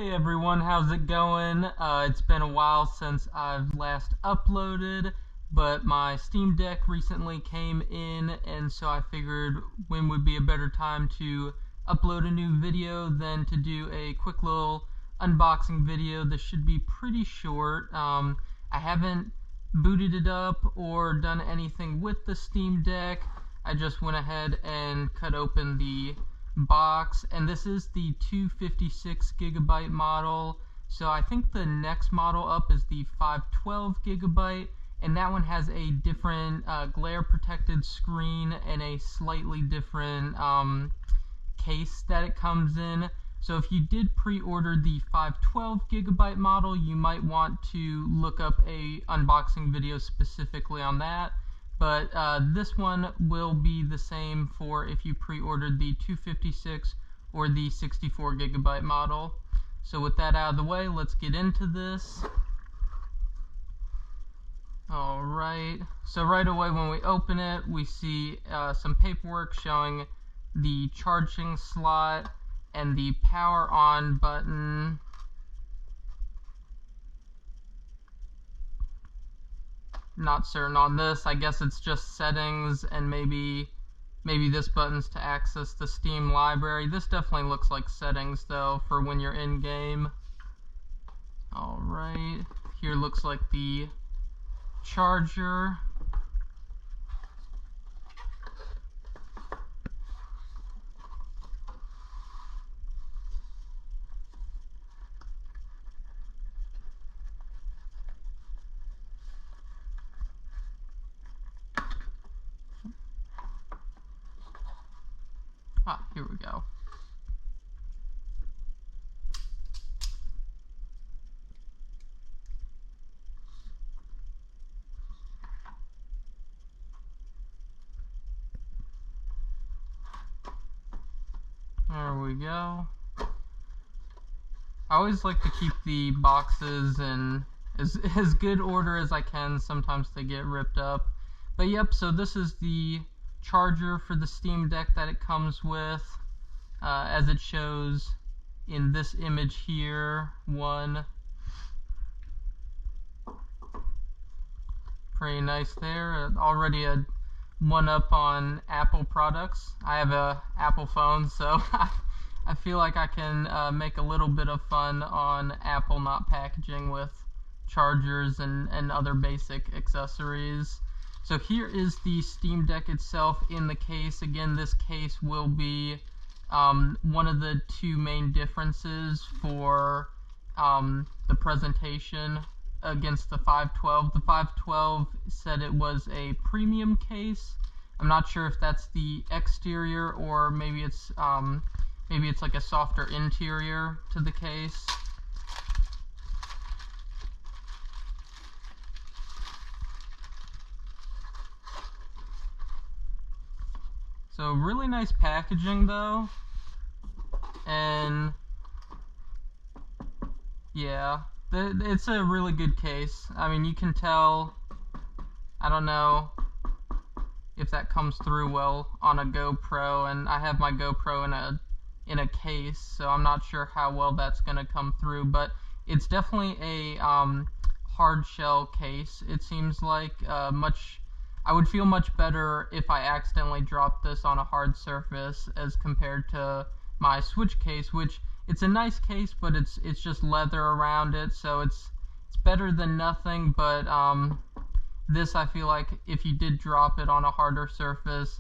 Hey everyone, how's it going? It's been a while since I've last uploaded, but my Steam Deck recently came in, and so I figured when would be a better time to upload a new video than to do a quick little unboxing video. This should be pretty short. I haven't booted it up or done anything with the Steam Deck. I just went ahead and cut open the box, and this is the 256 gigabyte model. So I think the next model up is the 512 gigabyte, and that one has a different glare protected screen and a slightly different case that it comes in. So if you did pre-order the 512 gigabyte model, you might want to look up a unboxing video specifically on that. But this one will be the same for if you pre-ordered the 256 or the 64 gigabyte model. So with that out of the way, let's get into this. Alright, so right away when we open it, we see some paperwork showing the charging slot and the power on button. Not certain on this. I guess it's just settings, and maybe this button's to access the Steam library. This definitely looks like settings though for when you're in game. Alright, here looks like the charger. Here we go. There we go. I always like to keep the boxes in as good order as I can. Sometimes they get ripped up. But yep, so this is the charger for the Steam Deck that it comes with, as it shows in this image here. One. Pretty nice there. Already a one up on Apple products. I have a Apple phone, so I feel like I can make a little bit of fun on Apple not packaging with chargers and other basic accessories. So here is the Steam Deck itself in the case. Again, this case will be one of the two main differences for the presentation against the 512. The 512 said it was a premium case. I'm not sure if that's the exterior or maybe it's like a softer interior to the case. So really nice packaging though, and yeah, it's a really good case. I mean, you can tell. I don't know if that comes through well on a GoPro, and I have my GoPro in a case, so I'm not sure how well that's gonna come through, but it's definitely a hard shell case. It seems like I would feel much better if I accidentally dropped this on a hard surface as compared to my Switch case, which it's a nice case, but it's just leather around it, so it's better than nothing. But this, I feel like if you did drop it on a harder surface,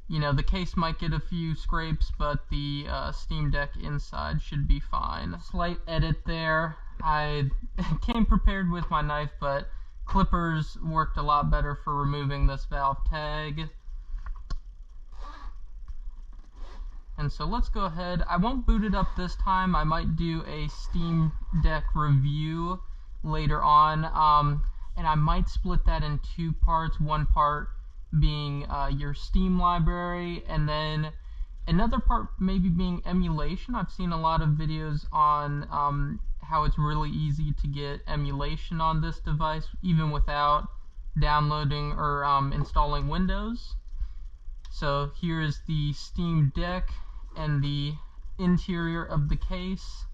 you know, the case might get a few scrapes, but the Steam Deck inside should be fine. Slight edit there. I came prepared with my knife, but clippers worked a lot better for removing this valve tag. And so let's go ahead. I won't boot it up this time. I might do a Steam Deck review later on, and I might split that in two parts. One part being your Steam library, and then another part maybe being emulation. I've seen a lot of videos on how it's really easy to get emulation on this device, even without downloading or installing Windows. So here is the Steam Deck and the interior of the case.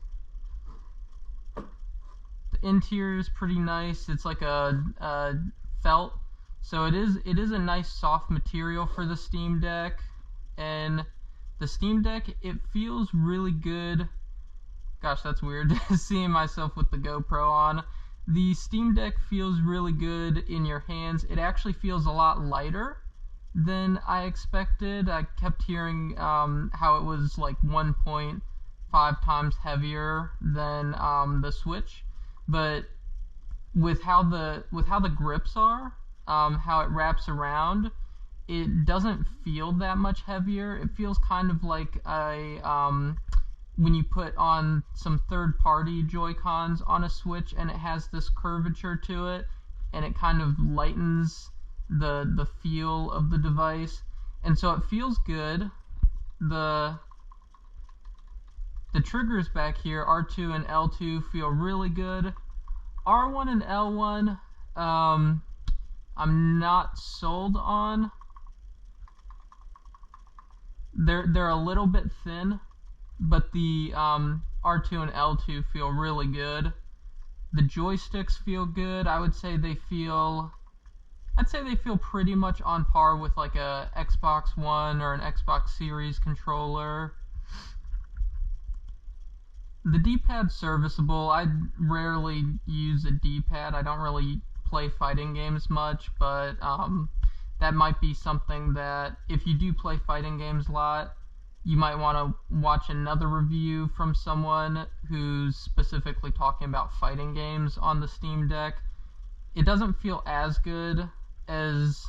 interior is pretty nice. It's like a felt, so it is a nice soft material for the Steam Deck. And the Steam Deck, it feels really good. Gosh, that's weird seeing myself with the GoPro on. The Steam Deck feels really good in your hands. It actually feels a lot lighter than I expected. I kept hearing how it was like 1.5 times heavier than the Switch, but with how the grips are, how it wraps around, it doesn't feel that much heavier. It feels kind of like a when you put on some third-party Joy-Cons on a Switch and it has this curvature to it, and it kind of lightens the feel of the device, and so it feels good. The triggers back here, R2 and L2, feel really good. R1 and L1, I'm not sold on. They're a little bit thin, but the R2 and L2 feel really good. The joysticks feel good. I'd say they feel pretty much on par with like a Xbox One or an Xbox Series controller. The D-pad's serviceable. I rarely use a D-pad. I don't really play fighting games much, but that might be something that if you do play fighting games a lot, you might want to watch another review from someone who's specifically talking about fighting games on the Steam Deck. It doesn't feel as good as...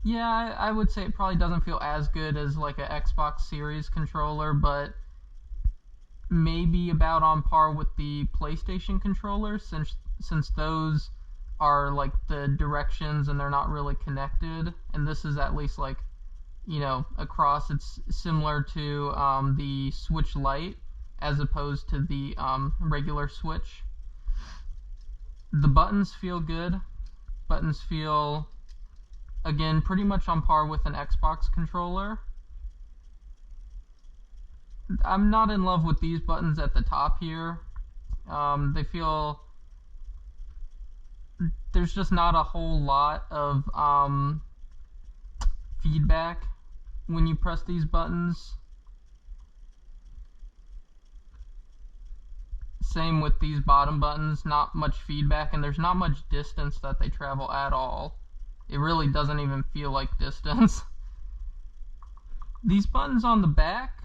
Yeah, I would say it probably doesn't feel as good as like a Xbox Series controller, but maybe about on par with the PlayStation controller, since those are like the directions and they're not really connected, and this is at least like, you know, across. It's similar to the Switch Lite as opposed to the regular Switch. The buttons feel good. Buttons feel, again, pretty much on par with an Xbox controller. I'm not in love with these buttons at the top here. They feel... There's just not a whole lot of feedback when you press these buttons. Same with these bottom buttons, not much feedback, and there's not much distance that they travel at all. It really doesn't even feel like distance. These buttons on the back,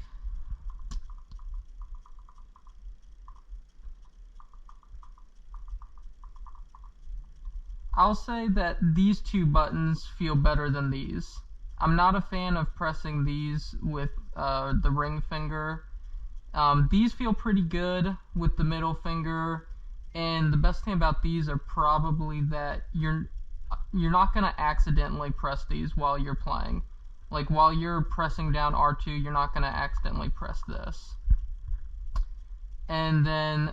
I'll say that these two buttons feel better than these. I'm not a fan of pressing these with the ring finger. These feel pretty good with the middle finger, and the best thing about these are probably that you're not going to accidentally press these while you're playing. Like while you're pressing down R2, you're not going to accidentally press this. And then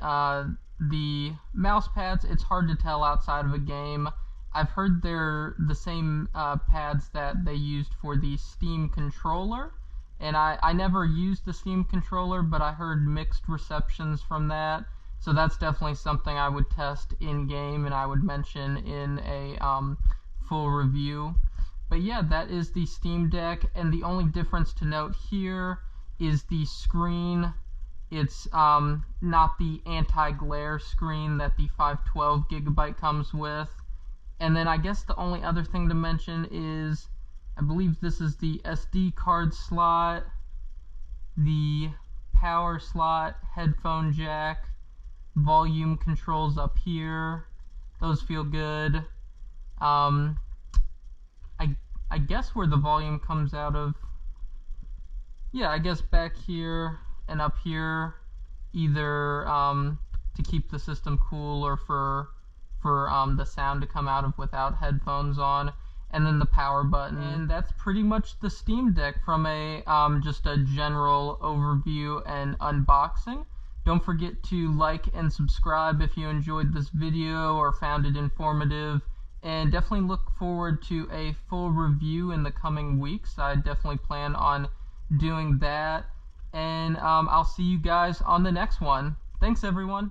the mouse pads, it's hard to tell outside of a game. I've heard they're the same pads that they used for the Steam controller, and I never used the Steam controller, but I heard mixed receptions from that, so that's definitely something I would test in-game and I would mention in a full review. But yeah, that is the Steam Deck, and the only difference to note here is the screen. It's not the anti-glare screen that the 512GB comes with. And then I guess the only other thing to mention is, I believe this is the SD card slot, the power slot, headphone jack, volume controls up here. Those feel good. I guess where the volume comes out of, yeah, I guess back here and up here, either to keep the system cool or for the sound to come out of without headphones on, and then the power button. And that's pretty much the Steam Deck from a just a general overview and unboxing. Don't forget to like and subscribe if you enjoyed this video or found it informative, and definitely look forward to a full review in the coming weeks. I definitely plan on doing that, and I'll see you guys on the next one. Thanks, everyone.